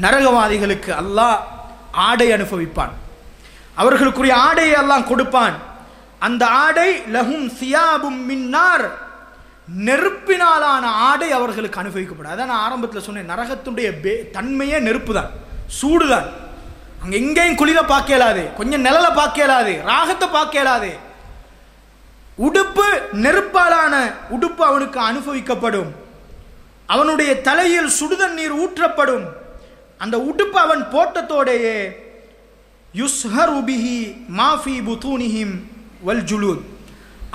நரகவாதிகளுக்கு அல்லாஹ் ஆடை அனுபவிப்பான். அவர்களுக்குரிய ஆடையை அல்லாஹ் கொடுப்பான். அந்த ஆடை லஹும் சியாபும் மின்னார், நெருப்பினாலான ஆடை அவர்களுக்கு அனுபவிக்கப்படும். அதான் நான் ஆரம்பத்தில் சொன்னேன், நரகத்துடைய தன்மையே நெருப்பு தான், சூடு தான். அங்கே எங்கேயும் குளிர பார்க்க இயலாது, கொஞ்சம் நிழலை பார்க்க இயலாது, ராகத்தை பார்க்க இயலாது. உடுப்பு நெருப்பாலான உடுப்பு அவனுக்கு அனுபவிக்கப்படும். அவனுடைய தலையில் சுடுதண்ணீர் ஊற்றப்படும். அந்த உடுப்பு அவன் போட்டத்தோடையே யுஸ்ஹரு பிஹி மாஃபி புதூனிஹிம் வல் ஜுலூத்,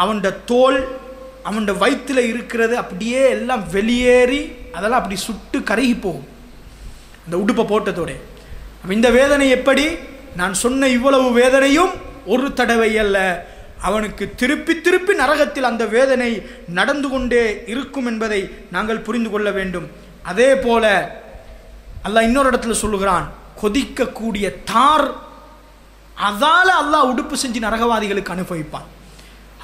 அவனுடைய தோல் அவனுடைய வயிற்றில் இருக்கிறது அப்படியே எல்லாம் வெளியேறி அதெல்லாம் அப்படி சுட்டு கருகி போகும் அந்த உடுப்பை போட்டதோட. இந்த வேதனை எப்படி? நான் சொன்ன இவ்வளவு வேதனையும் ஒரு தடவை அல்ல, அவனுக்கு திருப்பி திருப்பி நரகத்தில் அந்த வேதனை நடந்து கொண்டே இருக்கும் என்பதை நாங்கள் புரிந்து கொள்ள வேண்டும். அதே போல அல்லாஹ் இன்னொரு இடத்துல சொல்லுகிறான், கொதிக்கக்கூடிய தார், அதால அல்லாஹ் உடுப்பு செஞ்சு நரகவாதிகளுக்கு அனுபவிப்பான்.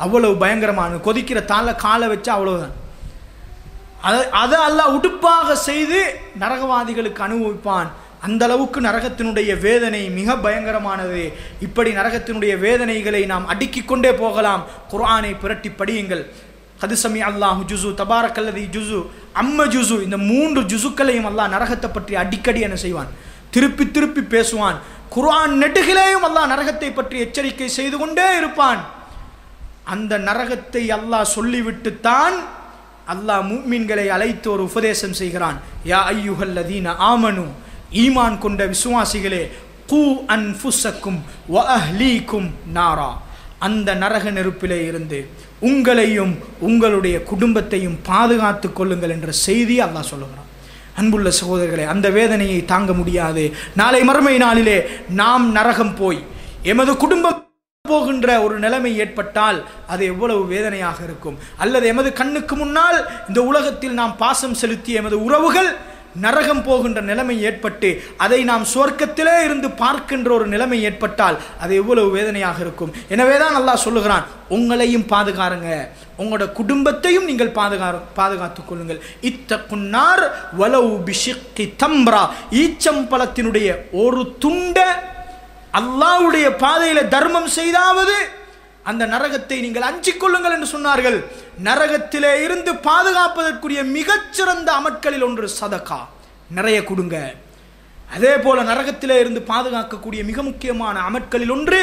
அவ்வளவு பயங்கரமான கொதிக்கிற தாள காலை வச்சா அவ்வளவுதான். அதை அல்லாஹ் உடுப்பாக செய்து நரகவாதிகளுக்கு அனுபவிப்பான். அந்த அளவுக்கு நரகத்தினுடைய வேதனை மிக பயங்கரமானது. இப்படி நரகத்தினுடைய வேதனைகளை நாம் அடுக்கிக் கொண்டே போகலாம். குர்ஆனை புரட்டி படியுங்கள். கது சமி அல்லாஹு ஜுசு, தபாரக்கல்லதி ஜுசு, அம்ம ஜுசு, இந்த 3 ஜுசுக்களையும் அல்லாஹ் நரகத்தை பற்றி அடிக்கடி என்ன செய்வான்? திருப்பி திருப்பி பேசுவான். குர்ஆன் நெடுகிலேயும் அல்லாஹ் நரகத்தை பற்றி எச்சரிக்கை செய்து கொண்டே இருப்பான். அந்த நரகத்தை அல்லாஹ் சொல்லிவிட்டுத்தான் அல்லாஹ் முஃமின்களை அழைத்து ஒரு உபதேசம் செய்கிறான். யா அய்யுஹல்லதீன ஆமனு, ஈமான் கொண்ட விசுவாசிகளே, கூ அன்ஃபுஸக்கும் வ அஹ்லீக்கும் நாரா, அந்த நரக நெருப்பிலே இருந்து உங்களையும் உங்களுடைய குடும்பத்தையும் பாதுகாத்து கொள்ளுங்கள் என்ற செய்தி அல்லாஹ் சொல்லுகிறான். அன்புள்ள சகோதரர்களே, அந்த வேதனையை தாங்க முடியாது. நாளை மறுமை நாளிலே நாம் நரகம் போய் எமது குடும்பம் போகின்ற ஒரு நிலைமை ஏற்பட்டால் அது எவ்வளவு வேதனையாக இருக்கும். அல்லது எமது கண்ணுக்கு முன்னால் இந்த உலகத்தில் நாம் பாசம் செலுத்திய எமது உறவுகள் நரகம் போகின்ற நிலைமை ஏற்பட்டு அதை நாம் சுவர்க்கத்திலே இருந்து பார்க்கின்ற ஒரு நிலைமை ஏற்பட்டால் அது எவ்வளவு வேதனையாக இருக்கும். எனவே தான் அல்லாஹ் சொல்லுகிறான், உங்களையும் பாதுகாருங்க, உங்களோட குடும்பத்தையும் நீங்கள் பாதுகாத்துக் கொள்ளுங்கள். இத்தகுன்னார் வலவு பிஷிக்கி தம்ரா, ஈச்சம்பழத்தினுடைய ஒரு துண்ட அல்லாஹ்வுடைய பாதையில தர்மம் செய்தாவது அந்த நரகத்தை நீங்கள் அஞ்சிக் கொள்ளுங்கள் என்று சொன்னார்கள். நரகத்திலே இருந்து பாதுகாப்பதற்குரிய மிகச்சிறந்த அமட்களில் ஒன்று சதகா, நிறைய கொடுங்க. அதே போல நரகத்திலே இருந்து பாதுகாக்கக்கூடிய மிக முக்கியமான அமட்களில் ஒன்று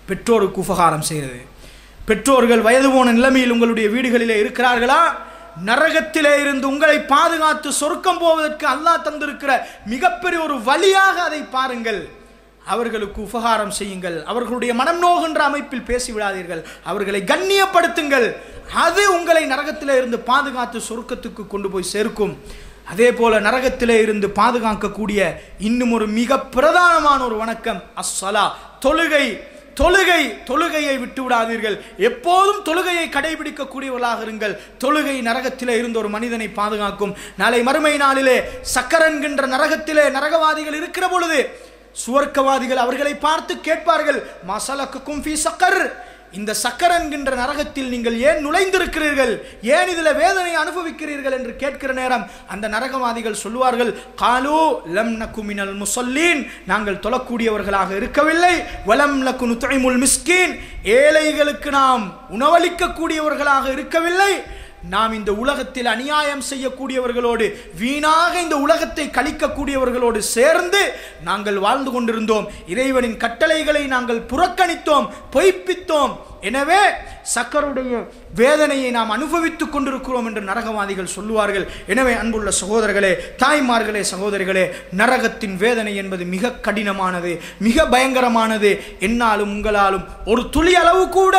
பெற்றோருக்கு உபகாரம் செய்வது. பெற்றோர்கள் வயது போன நிலைமையில் உங்களுடைய வீடுகளிலே இருக்கிறார்களா? நரகத்திலே இருந்து உங்களை பாதுகாத்து சொர்க்கம் போவதற்கு அல்லாஹ் தந்திருக்கிற மிகப்பெரிய ஒரு வழியாக அதை பாருங்கள். அவர்களுக்கு உபகாரம் செய்யுங்கள். அவர்களுடைய மனம் நோகின்ற அமைப்பில் பேசிவிடாதீர்கள். அவர்களை கண்ணியப்படுத்துங்கள். அது உங்களை நரகத்திலே இருந்து பாதுகாத்து சொர்க்கத்துக்கு கொண்டு போய் சேர்க்கும். அதே போல நரகத்திலே இருந்து பாதுகாக்கக்கூடிய இன்னும் ஒரு மிக பிரதானமான ஒரு வணக்கம் அஸ்ஸலா, தொழுகை. தொழுகையை விட்டு விடாதீர்கள். எப்போதும் தொழுகையை கடைபிடிக்கக்கூடியவர்களாக இருங்கள். தொழுகை நரகத்திலே இருந்து ஒரு மனிதனை பாதுகாக்கும். நாளை மறுமை நாளிலே சக்கர் என்கின்ற நரகத்திலே நரகவாதிகள் இருக்கிற பொழுது சுவர்க்கவாதிகள் அவர்களை பார்த்து கேட்பார்கள், மஸலக்குக்கும் ஃபீ சக்கர், இந்த சக்கர் என்கின்ற நரகத்தில் நீங்கள் ஏன் நுழைந்திருக்கிறீர்கள், ஏன் இதில் வேதனை அனுபவிக்கிறீர்கள் என்று கேட்கிற நேரம் அந்த நரகவாதிகள் சொல்லுவார்கள், காலு லம் நகு மினல் முஸல்லீன், நாங்கள் தொழக்கூடியவர்களாக இருக்கவில்லை, வலம் நகு நுத்இமுல் மிஸ்கீன், ஏழைகளுக்கு நாம் உணவளிக்கக்கூடியவர்களாக இருக்கவில்லை, நாம் இந்த உலகத்தில் அநியாயம் செய்யக்கூடியவர்களோடு, வீணாக இந்த உலகத்தை கழிக்கக்கூடியவர்களோடு சேர்ந்து நாங்கள் வாழ்ந்து கொண்டிருந்தோம், இறைவனின் கட்டளைகளை நாங்கள் புறக்கணித்தோம், பொய்ப்பித்தோம், எனவே சக்கருடைய வேதனையை நாம் அனுபவித்துக் கொண்டிருக்கிறோம் என்று நரகவாதிகள் சொல்லுவார்கள். எனவே அன்புள்ள சகோதரர்களே, தாய்மார்களே, சகோதரிகளே, நரகத்தின் வேதனை என்பது மிக கடினமானது, மிக பயங்கரமானது. என்னாலும் உங்களாலும் ஒரு துளி அளவு கூட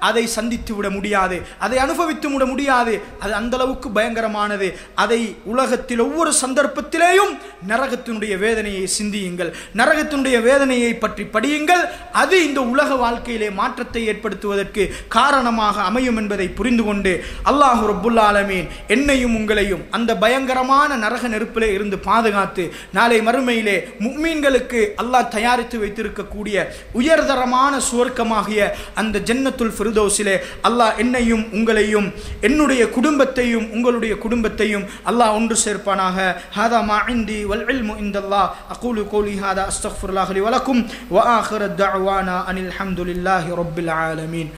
அதை சந்தித்து விட முடியாது, அதை அனுபவித்து விட முடியாது. அது அந்த அளவுக்கு பயங்கரமானது. அதை உலகத்தில் ஒவ்வொரு சந்தர்ப்பத்திலேயும் நரகத்தினுடைய வேதனையை சிந்தியுங்கள், நரகத்தினுடைய வேதனையை பற்றி படியுங்கள். அது இந்த உலக வாழ்க்கையிலே மாற்றத்தை ஏற்படுத்துவதற்கு காரணமாக அமையும் என்பதை புரிந்து கொண்டு அல்லாஹ் ரப்புல் ஆலமீன் என்னையும் உங்களையும் அந்த பயங்கரமான நரக நெருப்பிலே இருந்து பாதுகாத்து நாளை மறுமையிலே முஃமின்களுக்கு அல்லாஹ் தயாரித்து வைத்திருக்கக்கூடிய உயர்தரமான சுவர்க்கமாகிய அந்த ஜன்னத்துல் ஃபிர்தௌஸிலே அல்லாஹ் என்னையும் உங்களையும் என்னுடைய குடும்பத்தையும் உங்களுடைய குடும்பத்தையும் அல்லாஹ் ஒன்று சேர்ப்பானாக. ஹாதா மா இன்தி வல் இல்மு இன்தல்லாஹ். அகூலு கௌலி ஹாதா அஸ்தக்ஃபிருல்லாஹ் லி வலக்கும் வ ஆகிரு தஅவானா அனில் ஹம்துலில்லாஹி ரப்பில் ஆலமீன்.